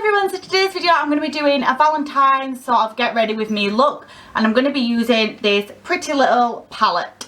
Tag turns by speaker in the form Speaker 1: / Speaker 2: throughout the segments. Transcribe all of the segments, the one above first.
Speaker 1: everyone, so today's video I'm going to be doing a Valentine's sort of get ready with me look, and I'm going to be using this Pretty Little palette.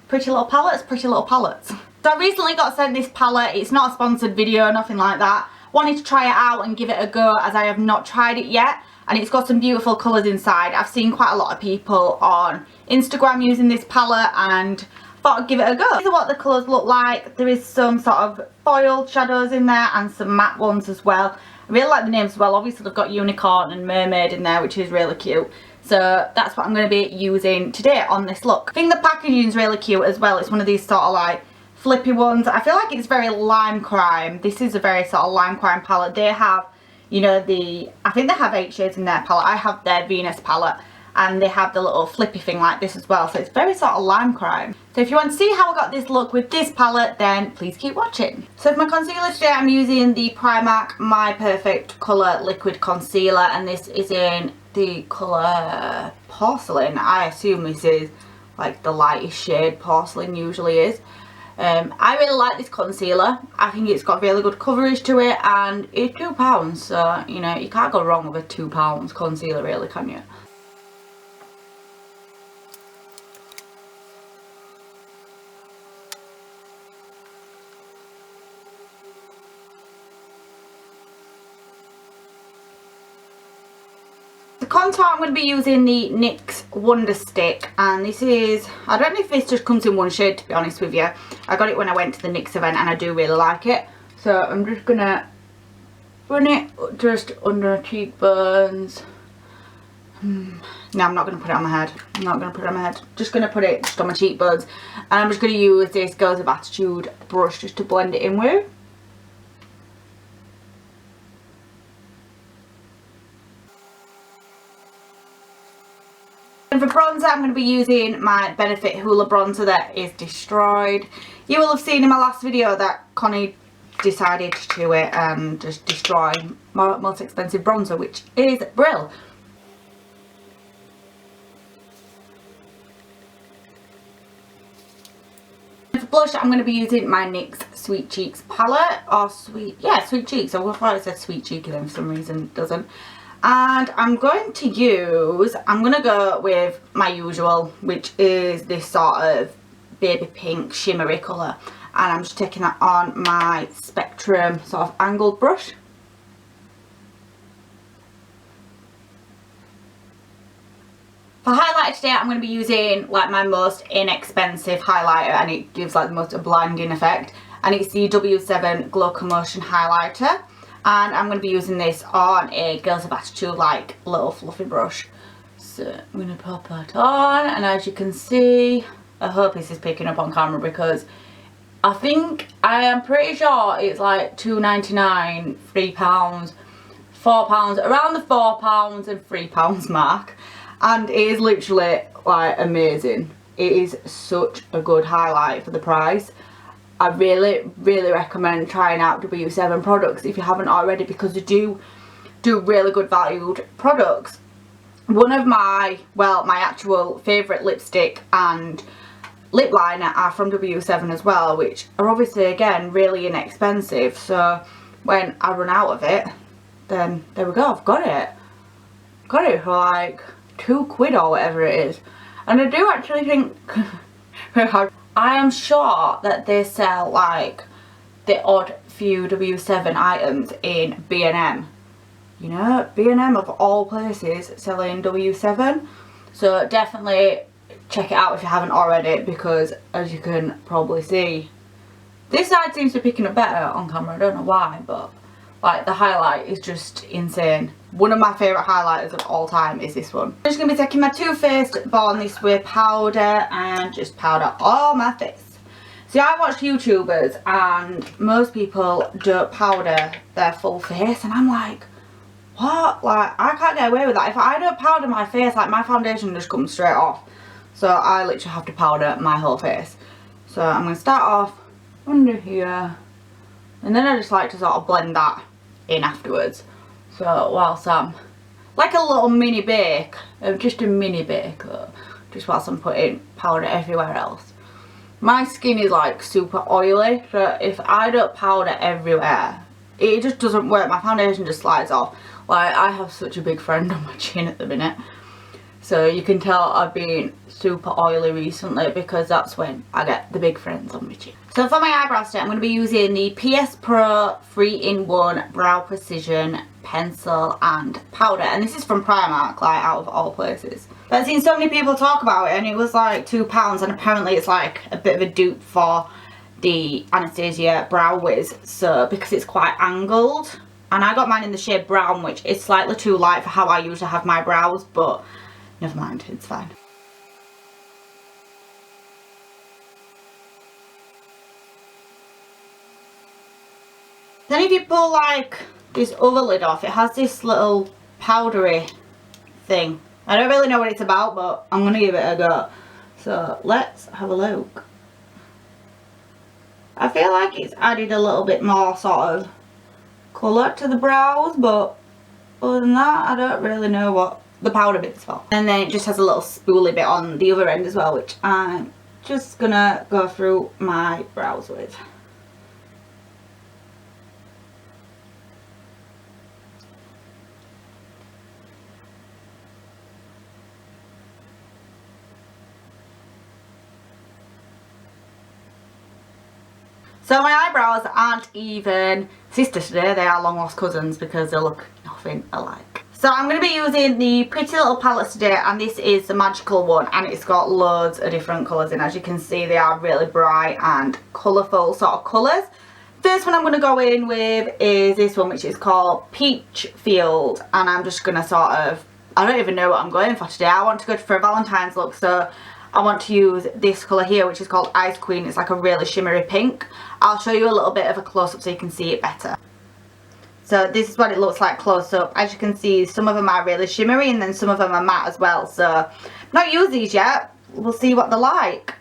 Speaker 1: Pretty Little palettes, Pretty Little palettes. So I recently got sent this palette. It's not a sponsored video, nothing like that. Wanted to try it out and give it a go as I have not tried it yet, and it's got some beautiful colours inside. I've seen quite a lot of people on Instagram using this palette and thought I'd give it a go. These are what the colours look like. There is some sort of foiled shadows in there and some matte ones as well. I really like the names as well. Obviously they've got unicorn and mermaid in there, which is really cute. So that's what I'm going to be using today on this look. I think the packaging is really cute as well. It's one of these sort of like flippy ones. I feel like it's very lime crime. This is a very sort of lime crime palette. They have, you know, I think they have 8 shades in their palette. I have their Venus palette. And they have the little flippy thing like this as well, so it's very sort of lime crime. So if you want to see how I got this look with this palette, then please keep watching. So for my concealer today, I'm using the Primark My Perfect Colour Liquid Concealer, and this is in the colour Porcelain. I assume this is like the lightest shade porcelain usually is. I really like this concealer. I think it's got really good coverage to it, and it's £2, so you know, you can't go wrong with a £2 concealer really, can you? The contour, I'm going to be using the NYX Wonder Stick, and this is, I don't know if this just comes in one shade to be honest with you. I got it when I went to the NYX event and I do really like it. So I'm just going to run it just under my cheekbones. No, I'm not going to put it on my head. I'm not going to put it on my head. Just going to put it just on my cheekbones. And I'm just going to use this Girls of Attitude brush just to blend it in with. And for bronzer, I'm going to be using my Benefit Hoola bronzer that is destroyed. You will have seen in my last video that Connie decided to do it and just destroy my most expensive bronzer, which is Brill. And for blush, I'm going to be using my NYX Sweet Cheeks palette, or Sweet Cheeks. I thought it said Sweet Cheeky then for some reason it doesn't. And I'm going to go with my usual, which is this sort of baby pink shimmery colour. And I'm just taking that on my Spectrum sort of angled brush. For highlighter today, I'm going to be using like my most inexpensive highlighter, and it gives like the most blinding effect. And it's the W7 Glow Commotion highlighter. And I'm going to be using this on a Girls of Attitude like little fluffy brush. So I'm going to pop that on, and as you can see, I hope this is picking up on camera because I am pretty sure it's like £2.99, £3, £4, around the £4 and £3 mark. And it is literally like amazing. It is such a good highlight for the price. I really recommend trying out W7 products if you haven't already, because they do really good valued products. One of my actual favourite lipstick and lip liner are from W7 as well, which are obviously again really inexpensive. So when I run out of it, then there we go, I've got it. Got it for like £2 or whatever it is. And I do actually think I am sure that they sell like the odd few W7 items in B&M. You know, B&M of all places selling W7. So definitely check it out if you haven't already, because as you can probably see, this side seems to be picking up better on camera. I don't know why, but like the highlight is just insane. One of my favourite highlighters of all time is this one. I'm just going to be taking my Too Faced Born This Way powder and just powder all my face. See, I watch YouTubers and most people don't powder their full face, and I'm like, what? Like, I can't get away with that. If I don't powder my face, like my foundation just comes straight off. So I literally have to powder my whole face. So I'm going to start off under here, and then I just like to sort of blend that in afterwards. So whilst I'm like a little mini bake, just a mini bake though, just whilst I'm putting powder everywhere else. My skin is like super oily, so if I don't powder everywhere, it just doesn't work. My foundation just slides off. Like, I have such a big friend on my chin at the minute. So you can tell I've been super oily recently because that's when I get the big friends on my chin. So for my eyebrows today, I'm going to be using the PS Pro 3-in-1 Brow Precision pencil and powder. And this is from Primark, like, out of all places. But I've seen so many people talk about it, and it was like £2, and apparently it's like a bit of a dupe for the Anastasia Brow Wiz. So, because it's quite angled. And I got mine in the shade brown, which is slightly too light for how I usually have my brows, but never mind, it's fine. Then if you pull like this other lid off, it has this little powdery thing. I don't really know what it's about, but I'm going to give it a go. So let's have a look. I feel like it's added a little bit more sort of colour to the brows, but other than that, I don't really know what the powder bit's for. And then it just has a little spoolie bit on the other end as well, which I'm just gonna go through my brows with. So my eyebrows aren't even sisters today, they are long lost cousins because they look nothing alike. So I'm going to be using the Pretty Little palettes today, and this is the magical one, and it's got loads of different colours in. As you can see, they are really bright and colourful sort of colours. First one I'm going to go in with is this one, which is called Peach Field, and I'm just going to sort of, I don't even know what I'm going for today. I want to go for a Valentine's look, so I want to use this colour here, which is called Ice Queen. It's like a really shimmery pink. I'll show you a little bit of a close-up so you can see it better. So this is what it looks like close up. As you can see, some of them are really shimmery and then some of them are matte as well. So not used these yet. We'll see what they're like.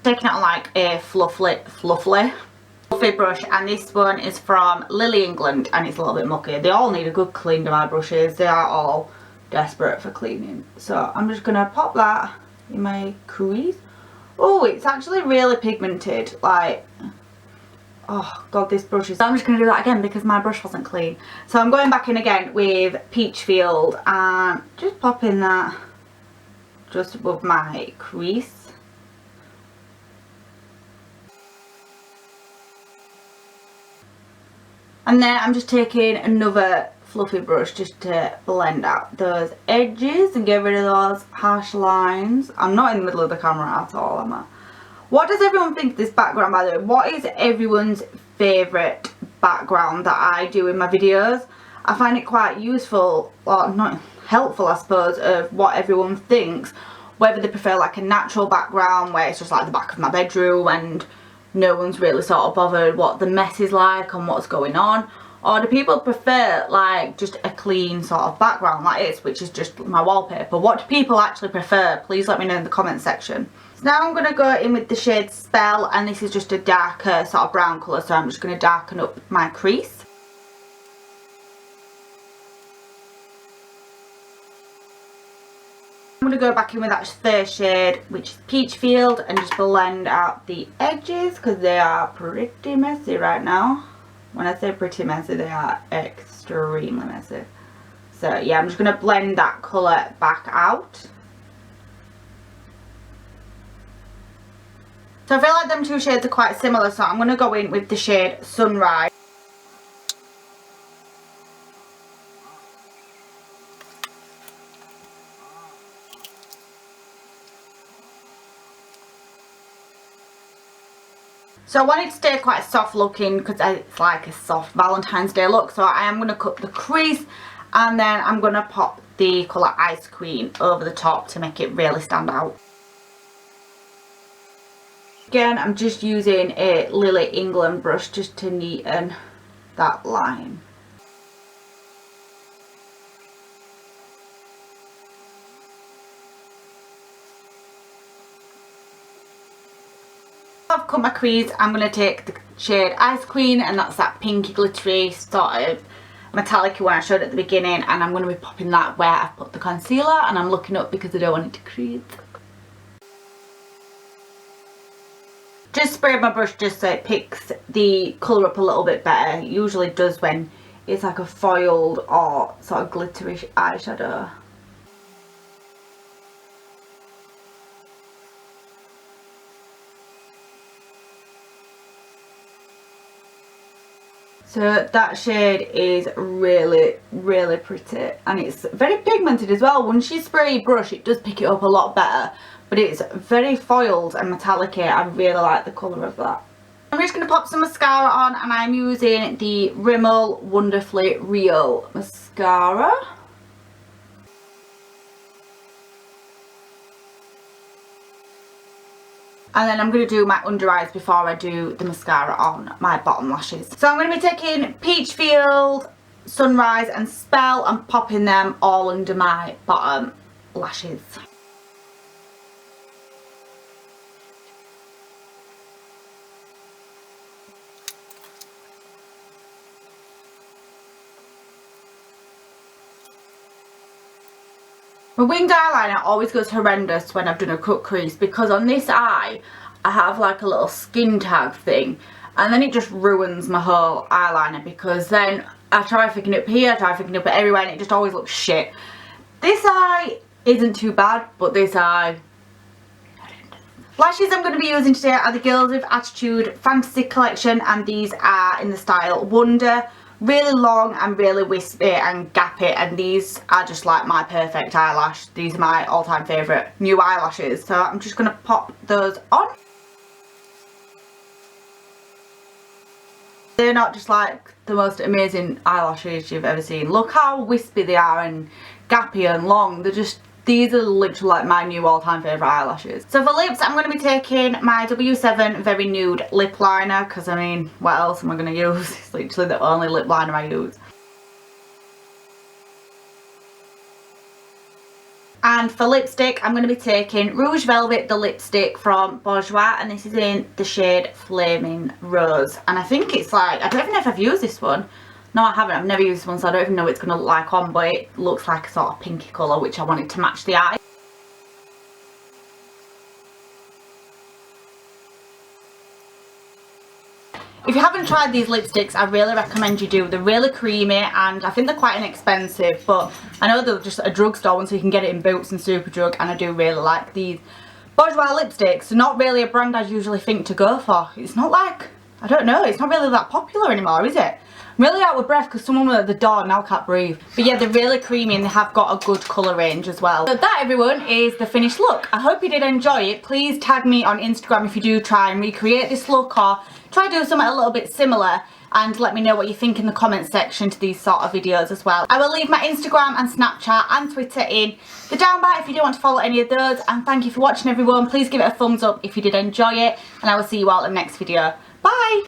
Speaker 1: Taking it on like a fluffy brush, and this one is from Lily England and it's a little bit mucky. They all need a good clean to my brushes. They are all desperate for cleaning. So I'm just going to pop that in my crease. Oh, it's actually really pigmented. Like, oh god, this brush is... So I'm just going to do that again because my brush wasn't clean. So I'm going back in again with Peach Field and just popping that just above my crease. And then I'm just taking another fluffy brush just to blend out those edges and get rid of those harsh lines. I'm not in the middle of the camera at all, am I? What does everyone think of this background, by the way? What is everyone's favourite background that I do in my videos? I find it quite useful, or not helpful I suppose, of what everyone thinks. Whether they prefer like a natural background where it's just like the back of my bedroom and no one's really sort of bothered what the mess is like and what's going on. Or do people prefer like just a clean sort of background like this, which is just my wallpaper? What do people actually prefer? Please let me know in the comment section. So now I'm going to go in with the shade Spell, and this is just a darker sort of brown colour, so I'm just going to darken up my crease. I'm going to go back in with that first shade, which is Peach Field, and just blend out the edges because they are pretty messy right now. When I say pretty messy, they are extremely messy. So yeah, I'm just going to blend that colour back out. So I feel like them two shades are quite similar, so I'm going to go in with the shade Sunrise. So I want it to stay quite soft looking because it's like a soft Valentine's Day look. So I am going to cut the crease, and then I'm going to pop the colour Ice Queen over the top to make it really stand out. Again, I'm just using a Lily England brush just to neaten that line. I've cut my crease. I'm going to take the shade Ice Queen, and that's that pinky glittery sort of metallic one I showed at the beginning, and I'm going to be popping that where I've put the concealer, and I'm looking up because I don't want it to crease. just sprayed my brush just so it picks the colour up a little bit better. It usually does when it's like a foiled or sort of glittery eyeshadow. So that shade is really, really pretty, and it's very pigmented as well. Once you spray your brush, it does pick it up a lot better, but it's very foiled and metallic. I really like the colour of that. I'm just going to pop some mascara on, and I'm using the Rimmel Wonderfully Real mascara. And then I'm going to do my under eyes before I do the mascara on my bottom lashes. So I'm going to be taking Peachfield, Sunrise and Spell and popping them all under my bottom lashes. My winged eyeliner always goes horrendous when I've done a cut crease, because on this eye I have like a little skin tag thing, and then it just ruins my whole eyeliner, because then I try picking it up here, I try picking it up everywhere, and it just always looks shit. This eye isn't too bad, but this eye... Lashes I'm going to be using today are the Girls with Attitude Fantasy Collection, and these are in the style Wonder. Really long and really wispy and gappy, and these are just like my perfect eyelash. These are my all-time favourite new eyelashes, so I'm just going to pop those on. They're not just like the most amazing eyelashes you've ever seen. Look how wispy they are and gappy and long. They're just, these are literally like my new all-time favourite eyelashes. So for lips, I'm going to be taking my W7 Very Nude Lip Liner, because I mean, what else am I going to use? It's literally the only lip liner I use. And for lipstick, I'm going to be taking Rouge Velvet, the lipstick from Bourjois, and this is in the shade Flaming Rose. And I think it's like, I don't even know if I've used this one. No, I haven't. I've never used this one, so I don't even know what it's going to look like on, but it looks like a sort of pinky colour, which I wanted to match the eye. If you haven't tried these lipsticks, I really recommend you do. They're really creamy, and I think they're quite inexpensive, but I know they're just at a drugstore one, so you can get it in Boots and Superdrug, and I do really like these. Bourjois lipsticks are not really a brand I usually think to go for. It's not like, I don't know, it's not really that popular anymore, is it? I'm really out of breath because someone was at the door and now I can't breathe. But yeah, they're really creamy and they have got a good colour range as well. So that, everyone, is the finished look. I hope you did enjoy it. Please tag me on Instagram if you do try and recreate this look, or try to do something a little bit similar, and let me know what you think in the comment section to these sort of videos as well. I will leave my Instagram and Snapchat and Twitter in the down bar if you do want to follow any of those. And thank you for watching, everyone. Please give it a thumbs up if you did enjoy it, and I will see you all in the next video. Bye!